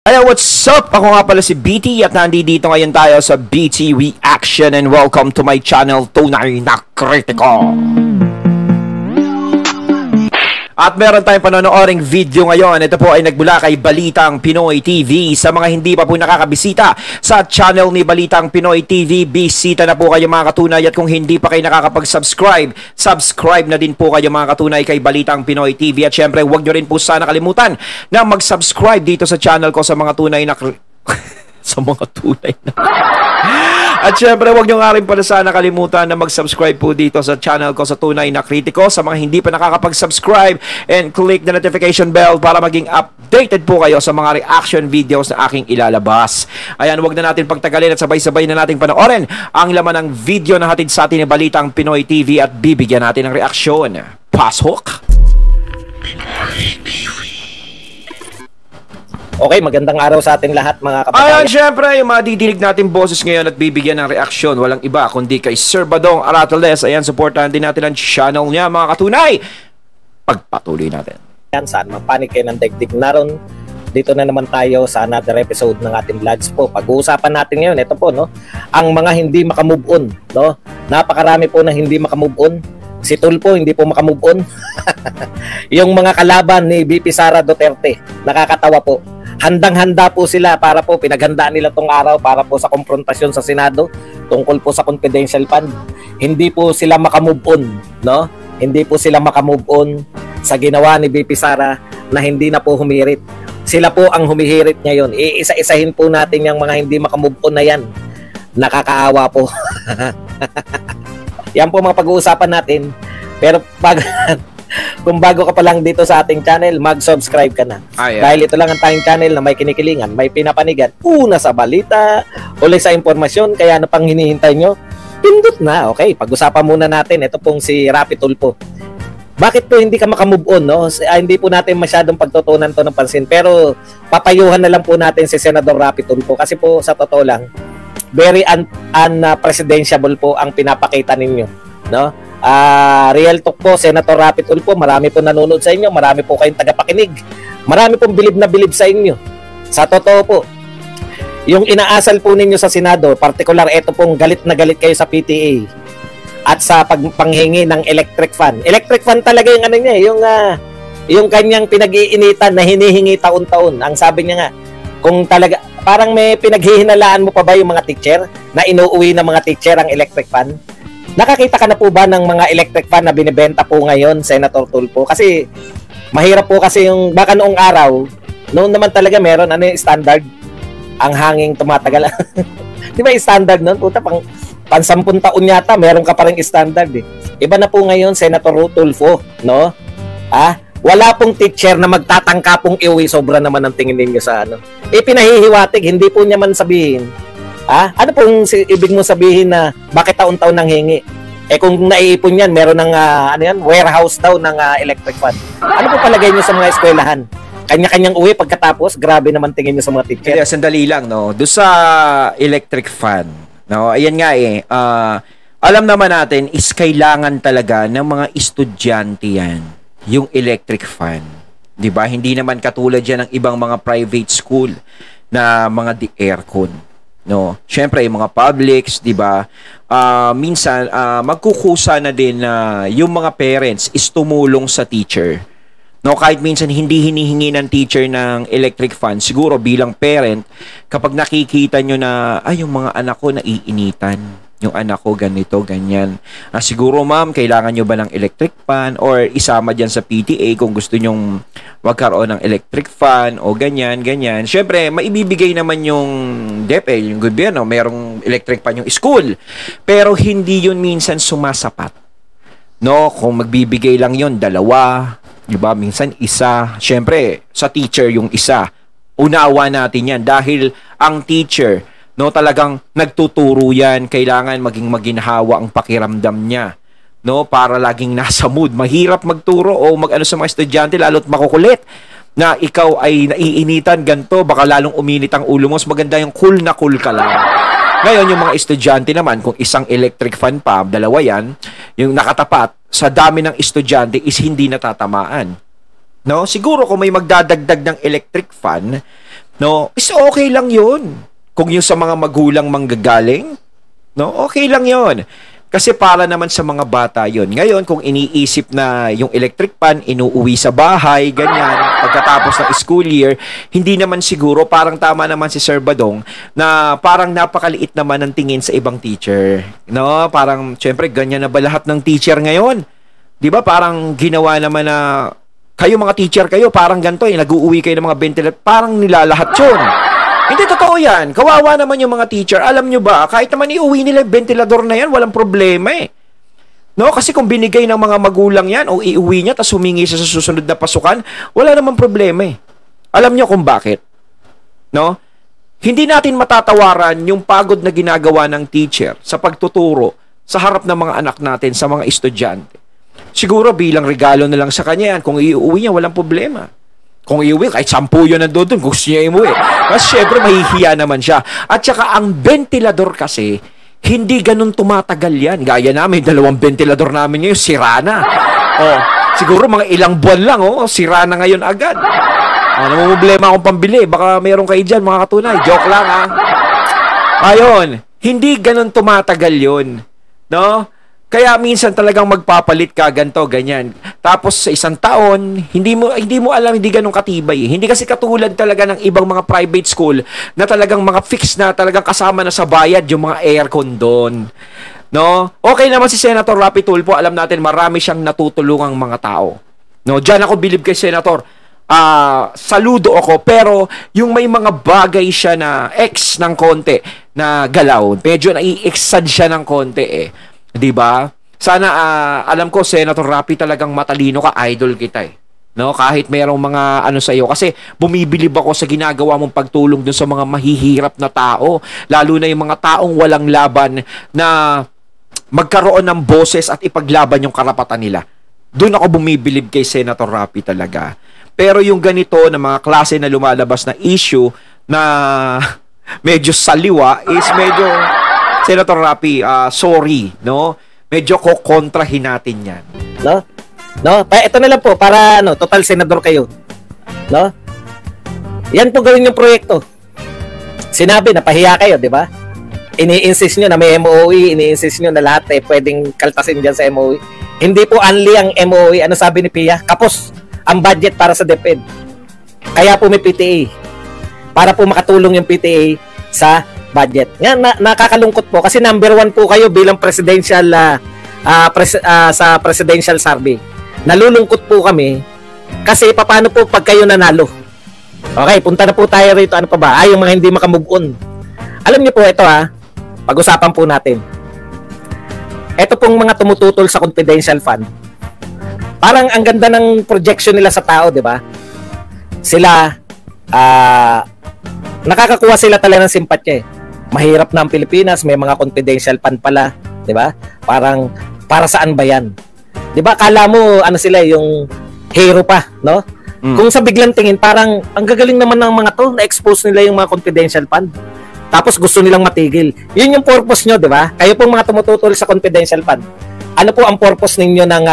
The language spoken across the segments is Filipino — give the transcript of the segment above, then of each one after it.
Hello, what's up? Ako nga pala si BT at nandito ngayon tayo sa BT Reaction and welcome to my channel, Tunay na Kritiko. At meron tayong panonooring video ngayon. Ito po ay nagmula kay Balitang Pinoy TV. Sa mga hindi pa po nakakabisita sa channel ni Balitang Pinoy TV, bisita na po kayo mga katunay. At kung hindi pa kayo nakakapag-subscribe, subscribe na din po kayo mga katunay kay Balitang Pinoy TV. At syempre, huwag nyo rin po sana kalimutan na mag-subscribe dito sa channel ko sa mga tunay na sa mga tunay na At syempre, huwag nyo nga rin pala sana kalimutan na mag-subscribe po dito sa channel ko sa Tunay na Kritiko. Sa mga hindi pa nakakapag-subscribe, and click the notification bell para maging updated po kayo sa mga reaction videos na aking ilalabas. Ayan, huwag na natin pagtagalin at sabay-sabay na natin panoorin ang laman ng video na hatid sa atin ni Balitang Pinoy TV at bibigyan natin ng reaksyon. Pasok! Okay, magandang araw sa ating lahat mga kapatid. Ayan, syempre, yung madidinig natin boses ngayon at bibigyan ng reaksyon, walang iba kundi kay Sir Badong Arateles. Ayan, supportahan din natin ang channel niya, mga katunay. Pagpatuloy natin. Yan, saan mapanik kayo ng daigdig naroon. Dito na naman tayo sa another episode ng ating vlogs po. Pag-uusapan natin ngayon, ito po, no? Ang mga hindi makamove on, no? Napakarami po na hindi makamove on. Si Tulpo, hindi po makamove on. Yung mga kalaban ni VP Sara Duterte, nakakatawa po. Handang-handa po sila para po pinaghandaan nila tong araw para po sa konfrontasyon sa Senado tungkol po sa confidential fund. Hindi po sila makamove on, no? Hindi po sila makamove on sa ginawa ni VP Sara na hindi na po humirit. Sila po ang humihirit ngayon. Iisa-isahin po natin yung mga hindi makamove on na yan. Nakakaawa po. Yan po mga pag-uusapan natin. Pero kung bago ka pa lang dito sa ating channel, mag-subscribe ka na. Dahil ito lang ang tayong channel na may kinikilingan, may pinapanigan. Una sa balita, uli sa impormasyon, kaya ano pang hinihintay nyo? Pindot na. Okay, pag-usapan muna natin. Ito pong si Rapi Tulfo. Bakit po hindi ka makamove on, no? Hindi po natin masyadong pagtutunan to ng pansin. Pero papayuhan na lang po natin si Senador Rapi Tulfo. Kasi po sa totoo lang, very unpresidentiable po ang pinapakita ninyo, no? Real talk po, Senator Rapi Tulfo, marami po nanonood sa inyo, marami po kayong tagapakinig, marami pong bilib na bilib sa inyo. Sa totoo po, yung inaasal po ninyo sa Senado, particular ito pong galit na galit kayo sa PTA at sa pagpanghingi ng electric fan. Electric fan talaga yung ano niya, yung kanyang pinag-iinitan na hinihingi taon-taon. Ang sabi niya nga, kung talaga, parang may pinaghihinalaan mo pa ba yung mga teacher na inuuwi ng mga teacher ang electric fan? Nakakita ka na po ba ng mga electric fan na binibenta po ngayon, Senator Tulfo? Kasi mahirap po kasi yung baka noong araw, noon naman talaga meron ano yung standard, ang hanging tumatagal. Di ba yung standard noon? Puta, pang 10 taon yata, meron ka pa rin standard eh. Iba na po ngayon, Senator Tulfo, no? Wala pong teacher na magtatangka pong iuwi, sobra naman ang tingin ninyo sa ano. Pinahihiwatig, hindi po niya man sabihin. Ano pong ibig mo sabihin na bakit taon-taon nang hingi? Kung naiipon yan, meron ng warehouse daw ng electric fan. Ano po palagay niyo sa mga eskwelahan? Kanya-kanyang uwi pagkatapos, grabe naman tingin niyo sa mga teacher. Kaya sandali lang, no? Doon sa electric fan, no? Ayan nga alam naman natin is kailangan talaga ng mga estudyante yan, yung electric fan. 'Di ba? Hindi naman katulad yan ng ibang mga private school na mga aircon. No, syempre yung mga publics, 'di ba? Minsan magkukusa na din na yung mga parents is tumulong sa teacher. No, kahit minsan hindi hinihingi ng teacher ng electric fan, siguro bilang parent kapag nakikita nyo na yung mga anak ko naiinitan, yung anak ko ganito, ganyan. Siguro ma'am, kailangan nyo ba ng electric fan or isama dyan sa PTA kung gusto nyong magkaroon ng electric fan o ganyan, ganyan. Siyempre, maibibigay naman yung DepEd, yung gobyerno, mayroong electric fan yung school. Pero hindi yun minsan sumasapat. No, kung magbibigay lang yun, 2, diba? Minsan isa. Siyempre, sa teacher yung isa. Unawa natin yan dahil ang teacher, no, talagang nagtuturo yan. Kailangan maging maginhawa ang pakiramdam niya. No, para laging nasa mood. Mahirap magturo o mag-ano sa mga estudyante, lalo't makukulit. Na ikaw ay naiinitan, ganto, baka lalong uminit ang ulo mo. Mas maganda yung cool na cool ka lang. Ngayon, yung mga estudyante naman, kung isang electric fan pa, 2 yan, yung nakatapat, sa dami ng estudyante is hindi natatamaan. No? Siguro kung may magdadagdag ng electric fan, no, is okay lang yun. Kung yung sa mga magulang manggagaling, no, okay lang yun. Kasi para naman sa mga bata yun. Ngayon, kung iniisip na yung electric fan, inuuwi sa bahay, ganyan, pagkatapos ng school year, hindi naman siguro, parang tama naman si Sir Badong, na parang napakaliit naman ang tingin sa ibang teacher. No? Parang, syempre, ganyan na ba lahat ng teacher ngayon? Di ba? Parang ginawa naman na, kayo mga teacher kayo, parang ganito, nag-uuwi kayo ng mga ventilator, parang nilalahat yun. Hindi totoo yan. Kawawa naman yung mga teacher. Alam nyo ba, kahit naman iuwi nila yung ventilador na yan, walang problema eh. No? Kasi kung binigay ng mga magulang yan o iuwi niya tapos humingi siya sa susunod na pasukan, wala namang problema eh. Alam nyo kung bakit? No? Hindi natin matatawaran yung pagod na ginagawa ng teacher sa pagtuturo sa harap ng mga anak natin, sa mga estudyante. Siguro bilang regalo na lang sa kanya yan. Kung iuwi niya, walang problema. Kung iuwi, kahit 10 yun nandun, gusto niya iuwi. Kasi syempre, mahihiya naman siya. At saka, ang ventilador kasi, hindi ganun tumatagal yan. Gaya namin, 2 ventilador namin ngayon, sira na. Siguro mga ilang buwan lang, sira na ngayon agad. Namumblema akong pambili. Baka meron kayo dyan, mga katunay. Joke lang, ha? Ayun, hindi ganun tumatagal yun. No? Kaya minsan talagang magpapalit ka ganto, ganyan. Tapos sa isang taon, hindi mo alam, hindi ganun katibay. Hindi kasi katulad talaga ng ibang mga private school na talagang mga fix na, talagang kasama na sa bayad yung mga aircon doon. No? Okay naman si Senator Rapi Tulfo, alam natin marami siyang natutulungang mga tao. No, diyan ako believe kay Senator. Saludo ako, pero yung may mga bagay siya na X ng konti na galaw, medyo nai-exad siya ng konti eh. 'Di ba? Sana alam ko Senator Rapi talagang matalino ka, idol kita eh. No, kahit mayroong mga ano sa iyo kasi bumibilib ako sa ginagawa mong pagtulong dun sa mga mahihirap na tao, lalo na yung mga taong walang laban na magkaroon ng boses at ipaglaban yung karapatan nila. Doon ako bumibilib kay Senator Rapi talaga. Pero yung ganito na mga klase na lumalabas na issue na medyo saliwa is medyo Senator Rapi, sorry, no? Medyo kokontrahin natin yan. No? Ito na lang po, para total senador kayo. No? Yan po gawin yung proyekto. Sinabi, napahiya kayo, di ba? Ini-insist nyo na may MOE, ini-insist nyo na lahat pwedeng kaltasin dyan sa MOE. Hindi po only ang MOE, ano sabi ni Pia? Kapos ang budget para sa DepEd. Kaya po may PTA. Para po makatulong yung PTA sa budget. Nga, nakakalungkot po kasi number 1 po kayo bilang presidential sa presidential survey. Nalulungkot po kami kasi paano po pag kayo nanalo. Okay, punta na po tayo rito. Ano pa ba? Yung mga hindi makamove on. Alam niyo po ito pag-usapan po natin. Ito pong mga tumututol sa confidential fund. Parang ang ganda ng projection nila sa tao, di ba? Sila nakakakuha sila talaga ng simpatya eh. Mahirap na ang Pilipinas, may mga confidential fund pala, 'di ba? Parang para saan ba 'yan? 'Di ba? Kala mo sila yung hero pa, no? Kung sa biglang tingin, parang ang gagaling naman ng mga 'to, na-expose nila yung mga confidential fund. Tapos gusto nilang matigil. 'Yun yung purpose nyo, 'di ba? Kayo pong mga tumututol sa confidential fund. Ano po ang purpose ninyo ng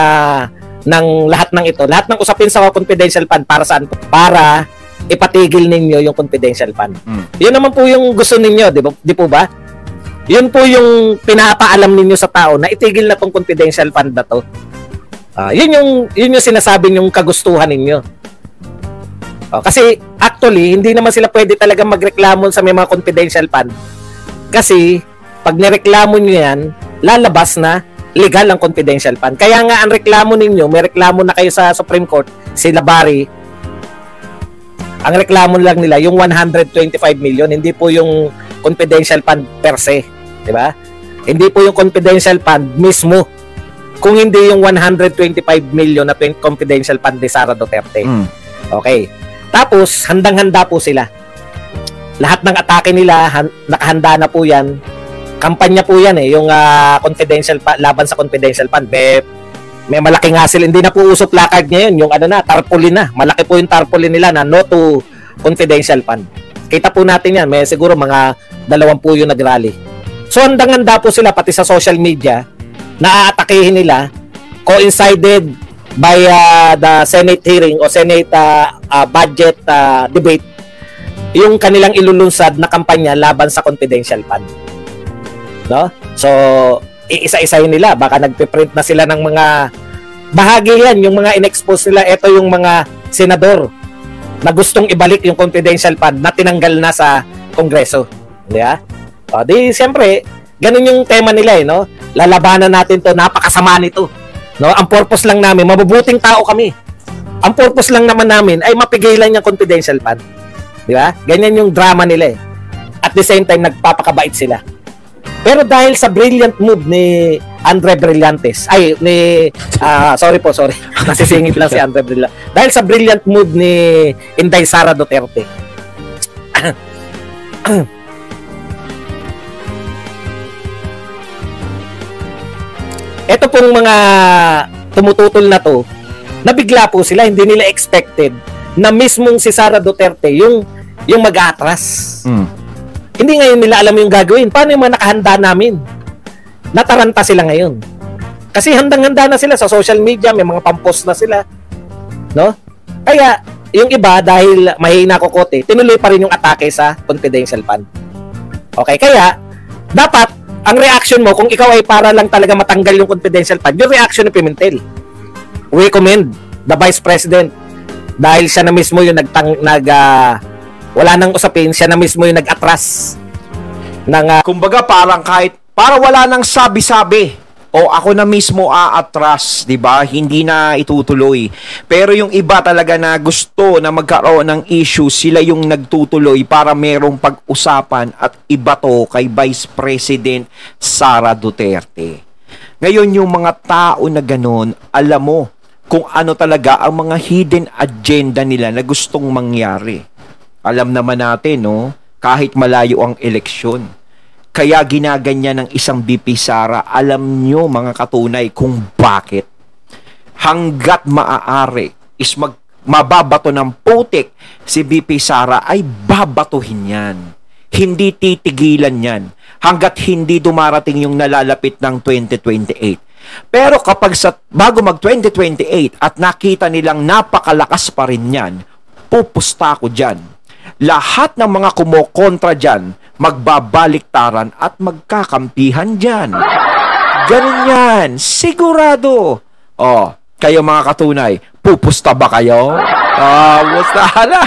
lahat ng ito? Lahat ng usapin sa confidential fund para saan? Para ipatigil ninyo yung confidential fund. Yun naman po yung gusto ninyo, di po ba? Yun po yung pinapaalam ninyo sa tao na itigil na tong confidential fund na to. Yun yung sinasabi yung kagustuhan ninyo. Kasi actually, hindi naman sila pwede talaga magreklamo sa may mga confidential fund. Kasi pag nireklamo nyo yan, lalabas na legal ang confidential fund. Kaya nga ang reklamo ninyo, may reklamo na kayo sa Supreme Court, si Labari. Ang reklamo lang nila yung 125 million, hindi po yung confidential fund per se, di ba? Hindi po yung confidential fund mismo. Kung hindi yung 125 million na confidential fund ni Sara Duterte. Okay. Tapos handang-handa po sila. Lahat ng atake nila nakahanda na po 'yan. Kampanya po 'yan yung confidential laban sa confidential fund. May malaking hassle, hindi na po uso placard ngayon, yung tarpaulin na. Malaki po yung tarpaulin nila na no to confidential fund. Kita po natin yan, may siguro mga 20 yung nag-rally. So handang-handa po sila pati sa social media na aatakihin nila, coincided by the Senate hearing o Senate budget debate yung kanilang ilulunsad na kampanya laban sa confidential fund. No? So, iisa-isahin nila. Baka nagpe-print na sila ng mga bahagi yan, yung mga in-expose nila. Ito yung mga senador na gustong ibalik yung confidential fund na tinanggal na sa Kongreso. Di ba? O, di, siyempre, ganun yung tema nila, no? Lalabanan natin to, napakasama nito. No? Ang purpose lang namin, mabubuting tao kami. Ang purpose lang naman namin ay mapigilan yung confidential fund. Di ba? Ganyan yung drama nila eh. At the same time, nagpapakabait sila. Pero dahil sa brilliant move ni Andre Brillantes, sorry. Nasisingit lang si Andre Brillantes. Dahil sa brilliant move ni Inday Sara Duterte, ito pong mga tumututol na to, nabigla po sila, hindi nila expected na mismong si Sara Duterte yung mag-atras. Hindi ngayon nila alam yung gagawin. Paano yung mga nakahanda namin? Nataranta sila ngayon. Kasi handang-handa na sila sa social media, may mga pampost na sila. No? Kaya, yung iba, dahil mahina kokote, tinuloy pa rin yung atake sa confidential fund. Okay, kaya, dapat, ang reaction mo, kung ikaw ay para lang talaga matanggal yung confidential fund, yung reaction ng Pimentel. We commend the Vice President dahil siya na mismo yung wala nang usapin, siya na mismo yung nag-atras ng kumbaga para wala nang sabi-sabi o ako na mismo aatras, 'di ba? Hindi na itutuloy. Pero yung iba talaga na gusto na magkaroon ng issue, sila yung nagtutuloy para merong pag-usapan at iba to kay Vice President Sara Duterte. Ngayon yung mga tao na ganun, alam mo kung ano talaga ang mga hidden agenda nila na gustong mangyari. Alam naman natin, no? Kahit malayo ang eleksyon. Kaya ginaganyan ng isang VP Sara, alam nyo mga katunay kung bakit. Hanggat maaari is mababato ng putik si VP Sara ay babatuhin yan. Hindi titigilan yan. Hanggat hindi dumarating yung nalalapit ng 2028. Pero kapag bago mag 2028 at nakita nilang napakalakas pa rin yan, pupusta ko dyan. Lahat ng mga kumokontra dyan, magbabaliktaran at magkakampihan dyan. Ganun yan. Sigurado. Oh, kayo mga katunay, pupusta ba kayo? Pusta na.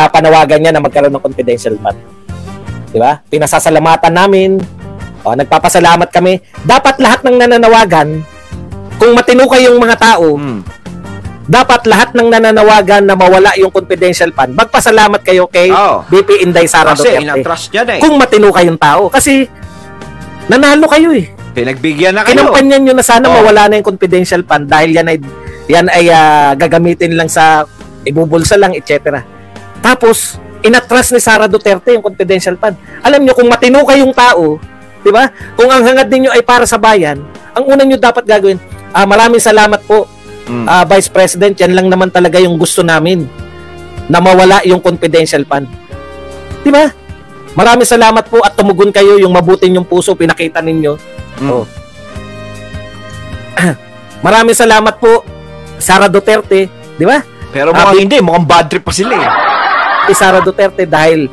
Panawagan niya na magkaroon ng confidential fund. Diba? Pinasasalamatan namin. Nagpapasalamat kami. Dapat lahat ng nananawagan, kung matino kayong mga tao, dapat lahat ng nananawagan na mawala yung confidential fund, magpasalamat kayo kay VP Inday Sara Duterte. Kasi yan Kung matino kayong tao. Kasi, nanalo kayo eh. Pinagbigyan na kayo. Kinampanyan nyo na sana mawala na yung confidential fund dahil yan ay gagamitin lang sa ibubulsa lang, etc. Tapos, inatras ni Sara Duterte yung confidential fund. Alam nyo, kung matino kayong tao, di ba? Kung ang hangad ninyo ay para sa bayan, ang una nyo dapat gagawin, maraming salamat po, Vice President, yan lang naman talaga yung gusto namin, na mawala yung confidential fund. Di ba? Maraming salamat po at tumugon kayo, yung mabuting yung puso, pinakita ninyo. Maraming salamat po, Sara Duterte, di ba? Pero mukhang hindi, mukhang bad trip pa sila eh. Sara Duterte dahil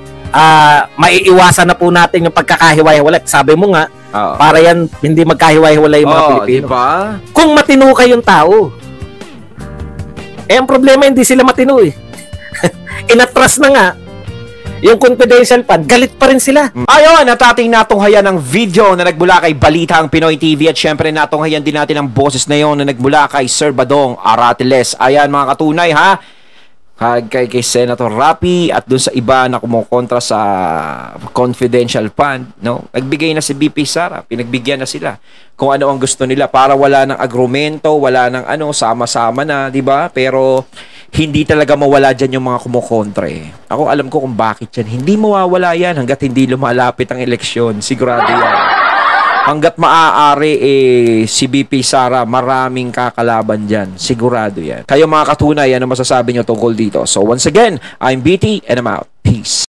maiiwasan na po natin yung pagkakahiwa-hiwalay. Sabi mo nga, para yan hindi magkahiwa-hiwalay yung mga Pilipino. Diba? Kung matino kayong tao, ang problema hindi sila matino eh. Inatras na nga yung confidential fund, galit pa rin sila. Ayun, at ating natunghayan ng video na nagmula kay Balitang Pinoy TV at syempre natunghayan din natin ang boses na yon na nagmula kay Sir Badong Aratiles. Ayan mga katunay ha, kay Senator Rapi at dun sa iba na kumukontra sa confidential fund, no? Nagbigay na si VP Sara, pinagbigyan na sila kung ano ang gusto nila para wala ng agrumento, wala ng sama-sama na, di ba? Pero hindi talaga mawala dyan yung mga kumukontra eh. Ako alam ko kung bakit yan. Hindi mawawala yan hanggat hindi lumalapit ang eleksyon. Sigurado yan. Hanggat maaari si VP Sara, maraming kakalaban dyan. Sigurado yan. Kayo mga katunay, ano masasabi nyo tungkol dito? So once again, I'm BT and I'm out. Peace.